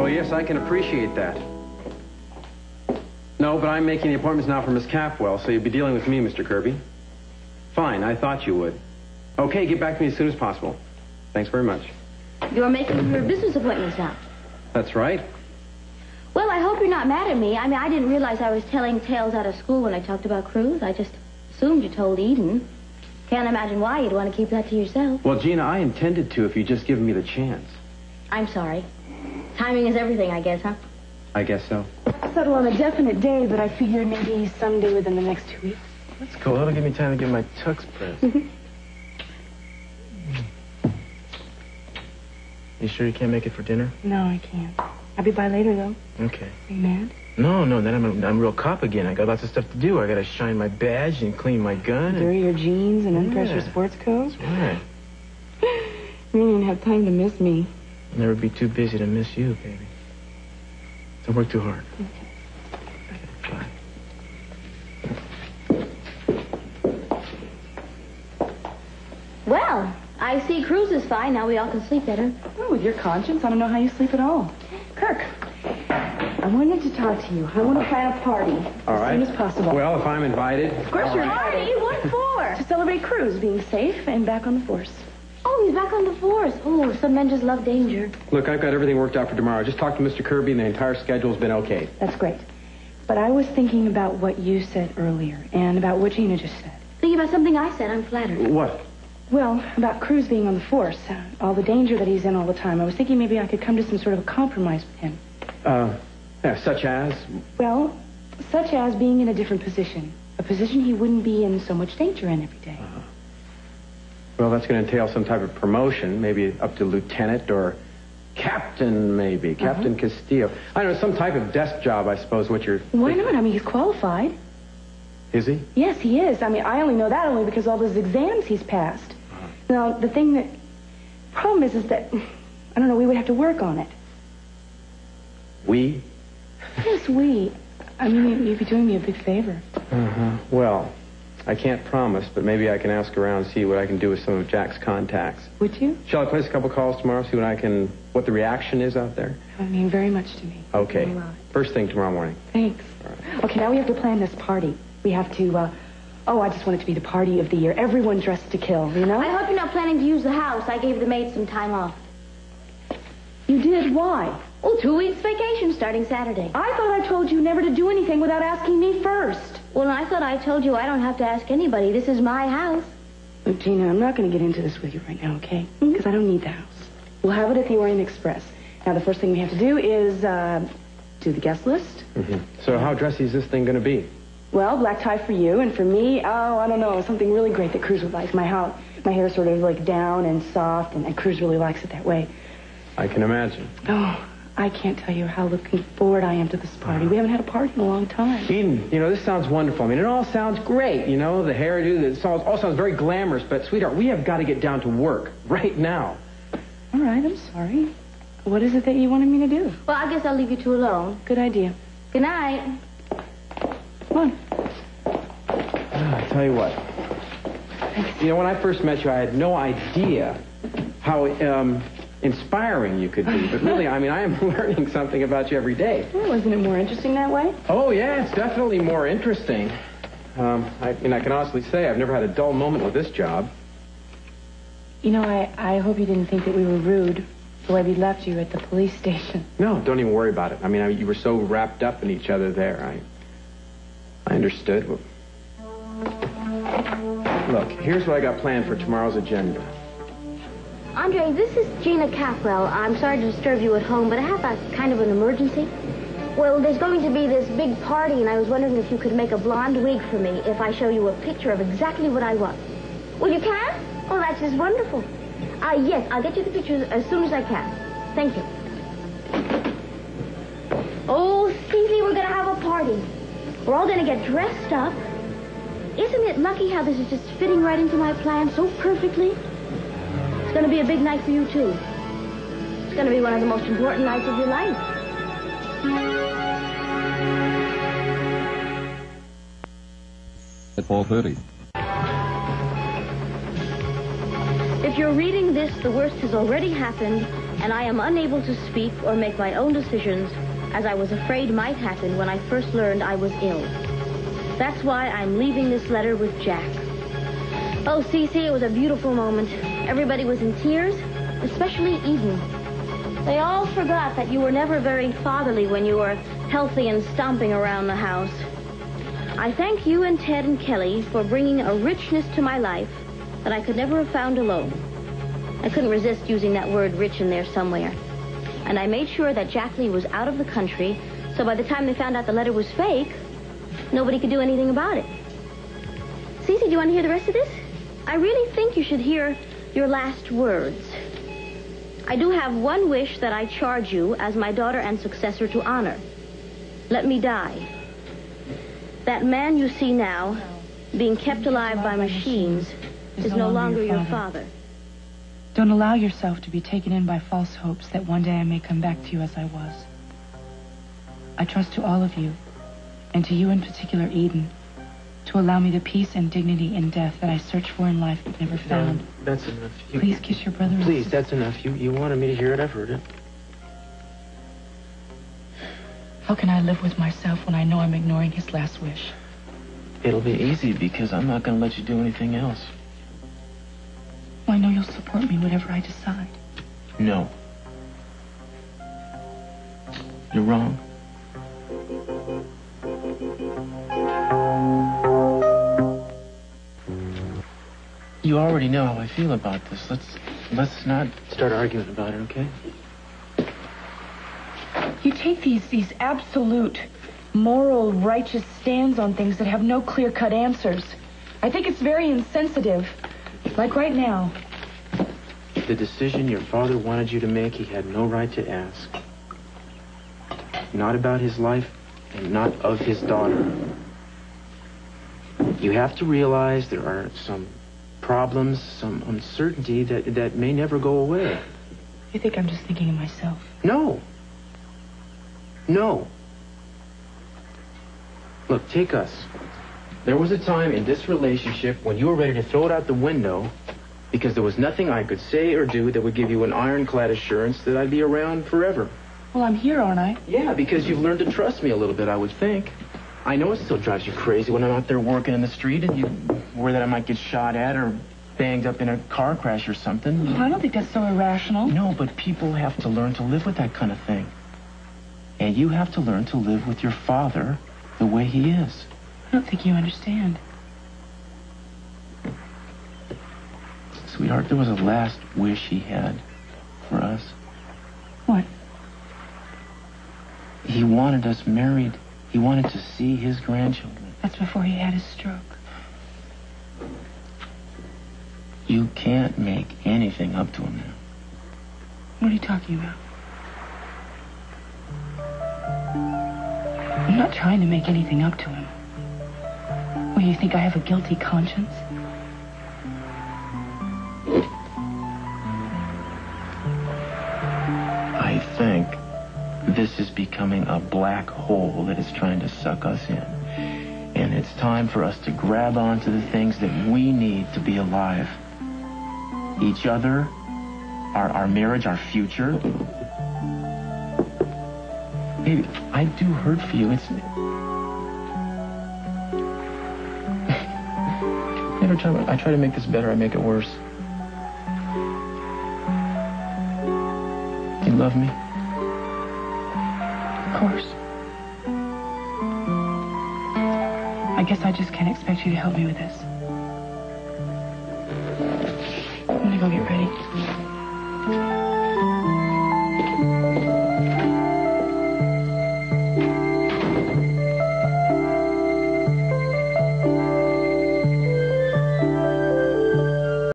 Oh, yes, I can appreciate that. No, but I'm making the appointments now for Miss Capwell, so you'll be dealing with me, Mr. Kirby. Fine, I thought you would. Okay, get back to me as soon as possible. Thanks very much. You're making her business appointments now. That's right. Well, I hope you're not mad at me. I mean, I didn't realize I was telling tales out of school when I talked about Cruz. I just assumed you told Eden. Can't imagine why you'd want to keep that to yourself. Well, Gina, I intended to if you'd just given me the chance. I'm sorry. Timing is everything, I guess, huh? I guess so. Settle on a definite day, but I figured maybe someday within the next 2 weeks. That's cool. That'll give me time to get my tux pressed. You sure you can't make it for dinner? No, I can't. I'll be by later, though. Okay. Are you mad? No, then I'm a real cop again. I got lots of stuff to do. I got to shine my badge and clean my gun. Dirty your jeans and unpress your sports coat? That's right. You don't even have time to miss me. I'll never be too busy to miss you, baby. Don't work too hard. Okay. Bye. Well, I see Cruz is fine. Now we all can sleep better. Oh, with your conscience, I don't know how you sleep at all. Kirk, I wanted to talk to you. I want to plan a party as soon as possible. Well, if I'm invited. Of course you're invited. Party? What for? To celebrate Cruz being safe and back on the force. Oh, he's back on the force. Oh, some men just love danger. Look, I've got everything worked out for tomorrow. I just talked to Mr. Kirby, and the entire schedule's been okay. That's great. But I was thinking about what you said earlier and about what Gina just said. Thinking about something I said, I'm flattered. What? Well, about Cruz being on the force, all the danger that he's in all the time. I was thinking maybe I could come to some sort of a compromise with him. Yeah, such as? Well, such as being in a different position. A position he wouldn't be in so much danger in every day. Well, that's going to entail some type of promotion, maybe up to lieutenant or captain, maybe. Captain Castillo. I don't know, some type of desk job, I suppose, what you're... Why not? I mean, he's qualified. Is he? Yes, he is. I mean, I only know that only because all those exams he's passed. Now, the problem is that, I don't know, we would have to work on it. We? Yes, we. I mean, you'd be doing me a big favor. Well, I can't promise, but maybe I can ask around and see what I can do with some of Jack's contacts. Would you? Shall I place a couple calls tomorrow, see what the reaction is out there? I mean, very much to me. Okay. A lot. First thing tomorrow morning. Thanks. All right. Okay, now we have to plan this party. We have to, I just want it to be the party of the year. Everyone dressed to kill, you know? I hope you're not planning to use the house. I gave the maids some time off. You did? Why? Oh, 2 weeks vacation starting Saturday. I thought I told you never to do anything without asking me first. Well, I thought I told you I don't have to ask anybody. This is my house. Look, Gina, I'm not going to get into this with you right now, okay? Because I don't need the house. We'll have it at the Orient Express. Now, the first thing we have to do is do the guest list. So how dressy is this thing going to be? Well, black tie for you, and for me, I don't know, something really great that Cruz would like. My hair sort of like down and soft, and Cruz really likes it that way. I can imagine. Oh, I can't tell you how looking forward I am to this party. We haven't had a party in a long time. Eden, this sounds wonderful. I mean, it all sounds great, the hairdo, it all sounds very glamorous, but, sweetheart, we have got to get down to work right now. All right, I'm sorry. What is it that you wanted me to do? Well, I guess I'll leave you two alone. Good idea. Good night. Come on. I tell you what. Thanks. When I first met you, I had no idea how inspiring you could be. But really, I am learning something about you every day. Well, isn't it more interesting that way? Oh, yeah, it's definitely more interesting. I can honestly say I've never had a dull moment with this job. I hope you didn't think that we were rude the way we left you at the police station. No, don't even worry about it. You were so wrapped up in each other there. I understood. Look, here's what I got planned for tomorrow's agenda. Andre, this is Gina Capwell. I'm sorry to disturb you at home, but I have a kind of an emergency. Well, there's going to be this big party, and I was wondering if you could make a blonde wig for me if I show you a picture of exactly what I want. Well, you can? Oh, that's just wonderful. Yes, I'll get you the pictures as soon as I can. Thank you. Oh, Stevie, we're going to have a party. We're all going to get dressed up. Isn't it lucky how this is just fitting right into my plan so perfectly? It's going to be a big night for you, too. It's going to be one of the most important nights of your life. At 4:30. If you're reading this, the worst has already happened, and I am unable to speak or make my own decisions, as I was afraid might happen when I first learned I was ill. That's why I'm leaving this letter with Jack. Oh, Cece, it was a beautiful moment. Everybody was in tears, especially Eden. They all forgot that you were never very fatherly when you were healthy and stomping around the house. I thank you and Ted and Kelly for bringing a richness to my life that I could never have found alone. I couldn't resist using that word rich in there somewhere. And I made sure that Jack Lee was out of the country, so by the time they found out the letter was fake, nobody could do anything about it. Cece, do you want to hear the rest of this? I really think you should hear your last words. I do have one wish that I charge you as my daughter and successor to honor. Let me die. That man you see now, being kept alive by machines, is no longer your father. Don't allow yourself to be taken in by false hopes that one day I may come back to you as I was. I trust to all of you, and to you in particular, Eden, to allow me the peace and dignity in death that I searched for in life but never found. No, that's enough. Please kiss your brother. Please, that's enough. You wanted me to hear it. I've heard it. How can I live with myself when I know I'm ignoring his last wish? It'll be easy because I'm not going to let you do anything else. Well, I know you'll support me whatever I decide. No. You're wrong. You already know how I feel about this. Let's not start arguing about it, okay? You take these absolute, moral, righteous stands on things that have no clear-cut answers. I think it's very insensitive. Like right now. The decision your father wanted you to make, he had no right to ask. Not about his life and not of his daughter. You have to realize there are some problems, some uncertainty that may never go away. You think I'm just thinking of myself? No. No. Look, take us. There was a time in this relationship when you were ready to throw it out the window because there was nothing I could say or do that would give you an ironclad assurance that I'd be around forever. Well, I'm here, aren't I? Yeah, because you've learned to trust me a little bit, I would think. I know it still drives you crazy when I'm out there working in the street and you worry that I might get shot at or banged up in a car crash or something. Well, I don't think that's so irrational. No, but people have to learn to live with that kind of thing. And you have to learn to live with your father the way he is. I don't think you understand. Sweetheart, there was a last wish he had for us. What? He wanted us married. He wanted to see his grandchildren. That's before he had his stroke. You can't make anything up to him now. What are you talking about? I'm not trying to make anything up to him. Well, you think I have a guilty conscience? I think this is becoming a black hole that is trying to suck us in. And it's time for us to grab onto the things that we need to be alive. Each other, our marriage, our future. Baby, I do hurt for you. It's... Every time I try to make this better, I make it worse. Do you love me? Of course. I guess I just can't expect you to help me with this. I'm gonna go get ready.